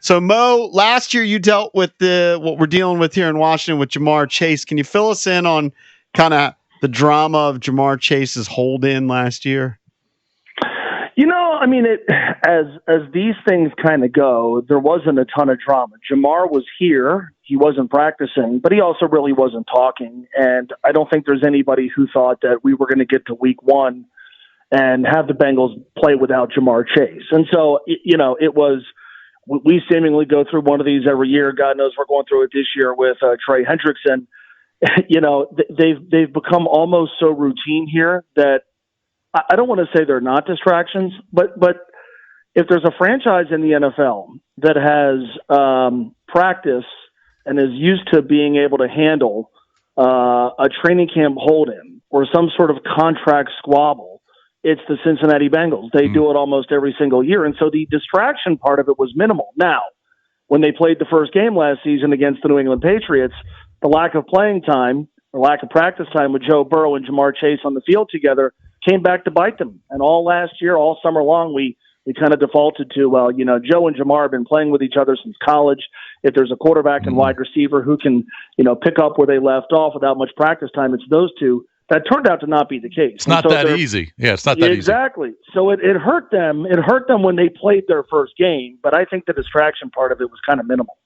So Mo, last year you dealt with what we're dealing with here in Washington with Jamar Chase. Can you fill us in on kind of the drama of Jamar Chase's hold-in last year? I mean, as these things kind of go, there wasn't a ton of drama. Jamar was here. He wasn't practicing, but he also really wasn't talking. And I don't think there's anybody who thought that we were going to get to week one and have the Bengals play without Jamar Chase. And so, it was – we seemingly go through one of these every year. God knows we're going through it this year with Trey Hendrickson. They've become almost so routine here that I don't want to say they're not distractions, but if there's a franchise in the NFL that has practice and is used to being able to handle a training camp hold-in or some sort of contract squabble, it's the Cincinnati Bengals. They do it almost every single year, and so the distraction part of it was minimal. Now, when they played the first game last season against the New England Patriots, the lack of playing time, or lack of practice time with Joe Burrow and Jamar Chase on the field together came back to bite them. And all last year, all summer long, we kind of defaulted to, Joe and Jamar have been playing with each other since college. If there's a quarterback and wide receiver who can, pick up where they left off without much practice time, it's those two. That turned out to not be the case. It's not that easy. Yeah, it's not that easy. Exactly. So it hurt them. It hurt them when they played their first game, but I think the distraction part of it was kind of minimal.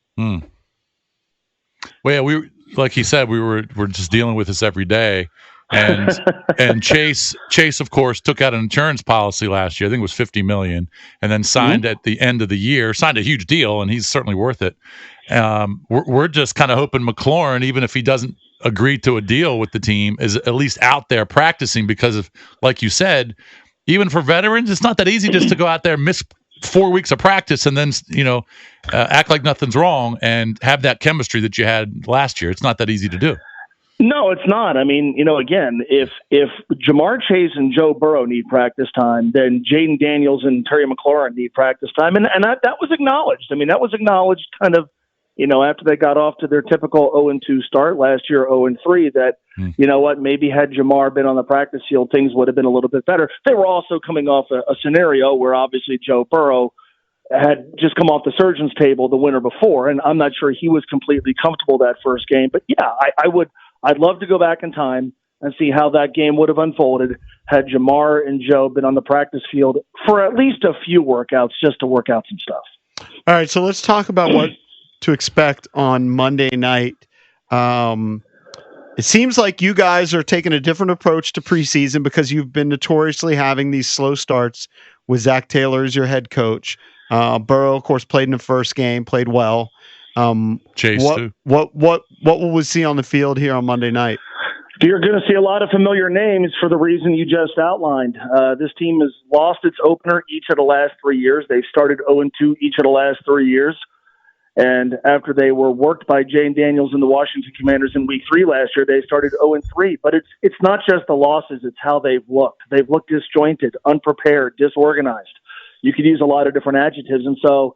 Well, yeah, like he said, we're just dealing with this every day. And Chase, of course, took out an insurance policy last year. I think it was $50 million, and then signed at the end of the year, signed a huge deal, and he's certainly worth it. We're just kind of hoping McLaurin, even if he doesn't agree to a deal with the team, is at least out there practicing because of, like you said, even for veterans, it's not that easy just to go out there, miss 4 weeks of practice, and then act like nothing's wrong and have that chemistry that you had last year. It's not that easy to do. No, it's not. I mean, again, if Jamar Chase and Joe Burrow need practice time, then Jaden Daniels and Terry McLaurin need practice time. And that was acknowledged. I mean, that was acknowledged kind of, after they got off to their typical 0-2 start last year, 0-3, that, maybe had Jamar been on the practice field, things would have been a little bit better. They were also coming off a scenario where obviously Joe Burrow had just come off the surgeon's table the winter before, and I'm not sure he was completely comfortable that first game. But, yeah, I'd love to go back in time and see how that game would have unfolded had Jamar and Joe been on the practice field for at least a few workouts just to work out some stuff. All right, so let's talk about what to expect on Monday night. It seems like you guys are taking a different approach to preseason because you've been notoriously having these slow starts with Zack Taylor as your head coach. Burrow, of course, played in the first game, played well. Chase too. What will we see on the field here on Monday night? You're going to see a lot of familiar names for the reason you just outlined. This team has lost its opener each of the last 3 years. They've started 0-2 each of the last 3 years. And after they were worked by Jane Daniels and the Washington Commanders in week 3 last year, they started 0-3. But it's not just the losses, it's how they've looked. They've looked disjointed, unprepared, disorganized. You could use a lot of different adjectives. And so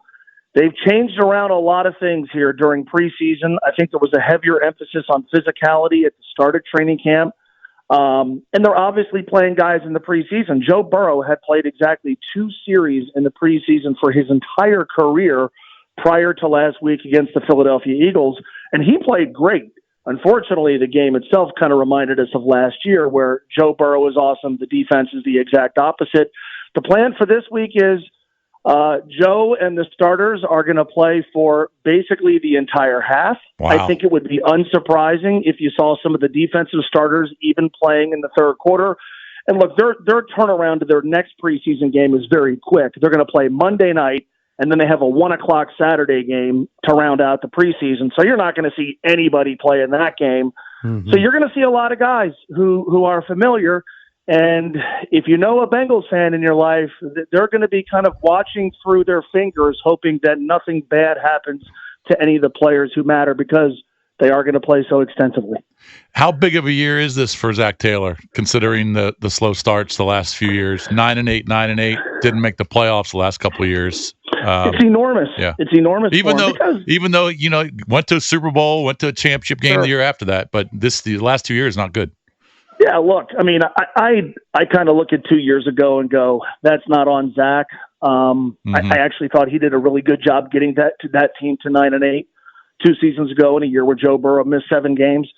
they've changed around a lot of things here during preseason. I think there was a heavier emphasis on physicality at the start of training camp. And they're obviously playing guys in the preseason. Joe Burrow had played exactly 2 series in the preseason for his entire career prior to last week against the Philadelphia Eagles, and he played great. Unfortunately, the game itself kind of reminded us of last year where Joe Burrow is awesome. The defense is the exact opposite. The plan for this week is Joe and the starters are going to play for basically the entire half. Wow. I think it would be unsurprising if you saw some of the defensive starters even playing in the third quarter. And look, their turnaround to their next preseason game is very quick. They're going to play Monday night, and then they have a 1:00 Saturday game to round out the preseason. So you're not going to see anybody play in that game. Mm-hmm. So you're going to see a lot of guys who are familiar. And if you know a Bengals fan in your life, they're going to be kind of watching through their fingers, hoping that nothing bad happens to any of the players who matter because they are going to play so extensively. How big of a year is this for Zack Taylor, considering the slow starts the last few years? 9-8, 9-8, didn't make the playoffs the last couple of years. It's enormous. Yeah. It's enormous. Even though went to a Super Bowl, went to a championship game the year after that, but the last 2 years not good. Yeah, look, I mean, I kind of look at 2 years ago and go, that's not on Zach. I actually thought he did a really good job getting that team to 9-8 2 seasons ago in a year where Joe Burrow missed 7 games.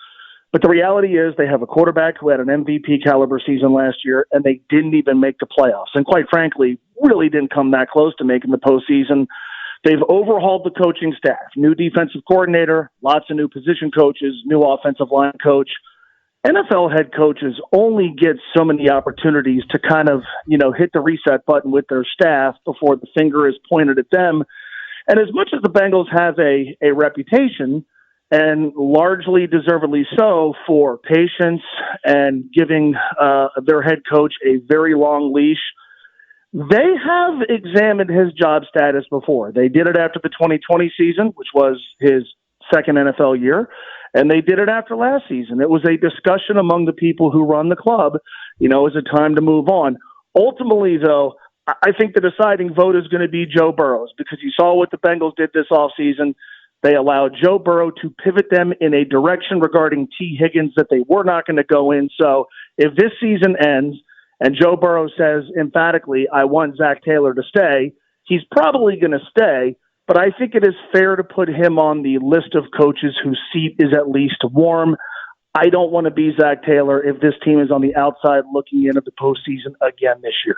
But the reality is they have a quarterback who had an MVP caliber season last year, and they didn't even make the playoffs. And quite frankly, really didn't come that close to making the postseason. They've overhauled the coaching staff, new defensive coordinator, lots of new position coaches, new offensive line coach. NFL head coaches only get so many opportunities to kind of, hit the reset button with their staff before the finger is pointed at them. And as much as the Bengals have a reputation, and largely deservedly so, for patience and giving their head coach a very long leash, they have examined his job status before. They did it after the 2020 season, which was his second NFL year, and they did it after last season. It was a discussion among the people who run the club, is it time to move on? Ultimately, though, I think the deciding vote is going to be Joe Burrow's, because you saw what the Bengals did this offseason. They allowed Joe Burrow to pivot them in a direction regarding T. Higgins that they were not going to go in. So if this season ends and Joe Burrow says emphatically, I want Zack Taylor to stay, he's probably going to stay. But I think it is fair to put him on the list of coaches whose seat is at least warm. I don't want to be Zack Taylor if this team is on the outside looking in at the postseason again this year.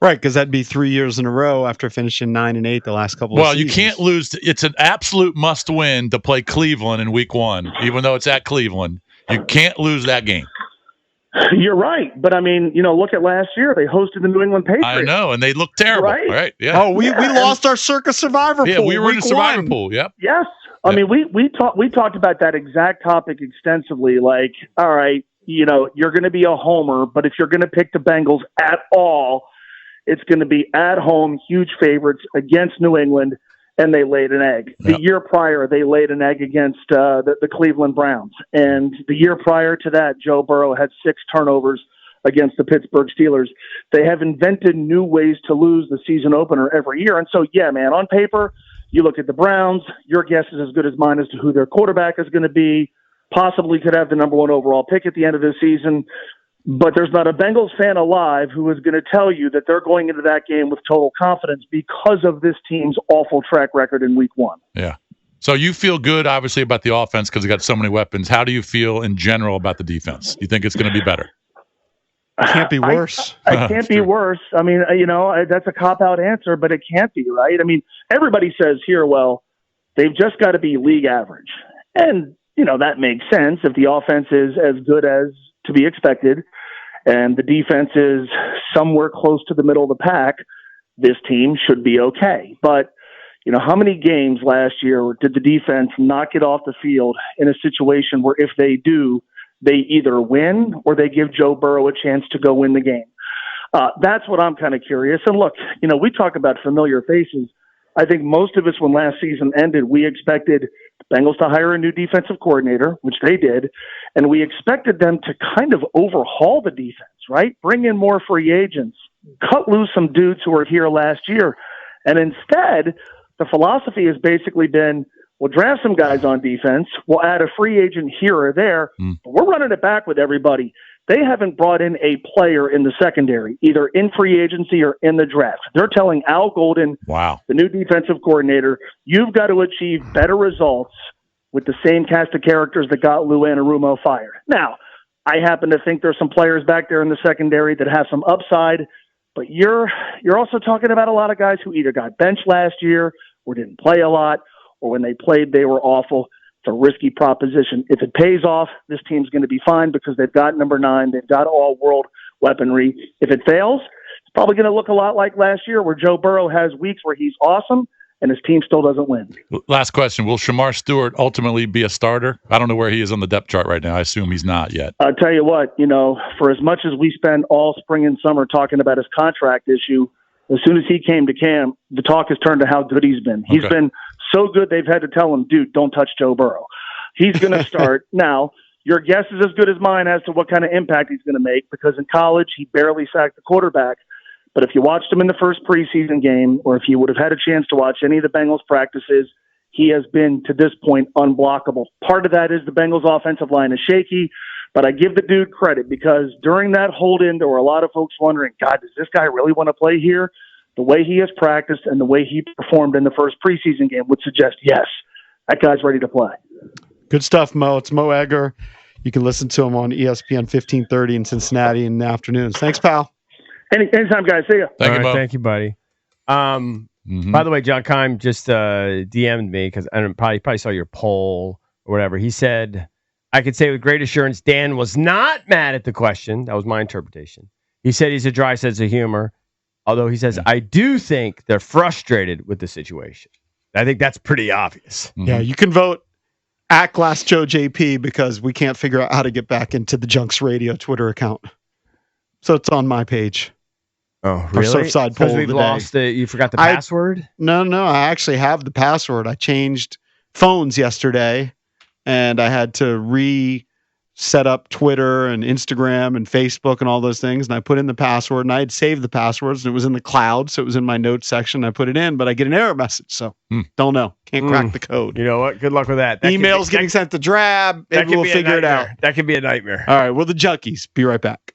Right, because that'd be 3 years in a row after finishing 9-8 the last couple of seasons. Well, you can't lose. It's an absolute must-win to play Cleveland in Week 1, even though it's at Cleveland. You can't lose that game. You're right. But, look at last year. They hosted the New England Patriots. I know, and they looked terrible. Right? Yeah. Oh, we lost our Circus Survivor pool. Yeah, we were in the Survivor 1. pool. Yep. Yes. I mean, we talked about that exact topic extensively. Like, all right, you're going to be a homer, but if you're going to pick the Bengals at all, it's going to be at home, huge favorites against New England, and they laid an egg. Yep. The year prior, they laid an egg against the Cleveland Browns. And the year prior to that, Joe Burrow had 6 turnovers against the Pittsburgh Steelers. They have invented new ways to lose the season opener every year. And so, yeah, man, on paper, you look at the Browns, your guess is as good as mine as to who their quarterback is going to be, possibly could have the number 1 overall pick at the end of the season. But there's not a Bengals fan alive who is going to tell you that they're going into that game with total confidence because of this team's awful track record in Week 1. Yeah. So you feel good, obviously, about the offense because they got so many weapons. How do you feel in general about the defense? You think it's going to be better? It can't be worse. I can't be worse. I mean, that's a cop-out answer, but it can't be, right? I mean, everybody says here, well, they've just got to be league average. And, that makes sense if the offense is as good as to be expected, and the defense is somewhere close to the middle of the pack, this team should be okay. But, how many games last year did the defense not get off the field in a situation where if they do, they either win or they give Joe Burrow a chance to go win the game? That's what I'm kind of curious. And look, we talk about familiar faces. I think most of us, when last season ended, we expected the Bengals to hire a new defensive coordinator, which they did, and we expected them to kind of overhaul the defense, right? Bring in more free agents, cut loose some dudes who were here last year. And instead, the philosophy has basically been, we'll draft some guys on defense, we'll add a free agent here or there, but we're running it back with everybody. They haven't brought in a player in the secondary, either in free agency or in the draft. They're telling Al Golden, wow, the new defensive coordinator, you've got to achieve better results with the same cast of characters that got Lou Anarumo fired. Now, I happen to think there's some players back there in the secondary that have some upside, but you're also talking about a lot of guys who either got benched last year or didn't play a lot, or when they played, they were awful. It's a risky proposition. If it pays off, this team's going to be fine because they've got number 9. They've got all-world weaponry. If it fails, it's probably going to look a lot like last year where Joe Burrow has weeks where he's awesome and his team still doesn't win. Last question. Will Shamar Stewart ultimately be a starter? I don't know where he is on the depth chart right now. I assume he's not yet. I'll tell you what, for as much as we spend all spring and summer talking about his contract issue, as soon as he came to camp, the talk has turned to how good he's been. He's been so good they've had to tell him, dude, don't touch Joe Burrow. He's going to start. Now, your guess is as good as mine as to what kind of impact he's going to make because in college he barely sacked the quarterback. But if you watched him in the first preseason game or if you would have had a chance to watch any of the Bengals practices, he has been, to this point, unblockable. Part of that is the Bengals offensive line is shaky, but I give the dude credit because during that hold-in, there were a lot of folks wondering, God, does this guy really want to play here? the way he has practiced and the way he performed in the first preseason game would suggest, yes, that guy's ready to play. Good stuff, Mo. It's Mo Egger. You can listen to him on ESPN 1530 in Cincinnati in the afternoons. Thanks, pal. Anytime, guys. See ya. Thank you, Mo. Thank you, buddy. By the way, John Keim just DM'd me because I probably saw your poll or whatever. He said, I could say with great assurance Dan was not mad at the question. That was my interpretation. He said he's a dry sense of humor, although he says, I do think they're frustrated with the situation. I think that's pretty obvious. Yeah, you can vote at GlassJoeJP because we can't figure out how to get back into the Junks Radio Twitter account. So it's on my page. Oh, really? Our Surfside poll because we've lost it. You forgot the password? No. I actually have the password. I changed phones yesterday, and I had to reset up Twitter and Instagram and Facebook and all those things. And I put in the password, and I had saved the passwords, and it was in the cloud, so it was in my notes section. I put it in, but I get an error message, so don't know. Can't crack the code. You know what? Good luck with that. Emails getting sent to Drab. Maybe we'll figure it out. That could be a nightmare. All right, well, the Junkies. Be right back.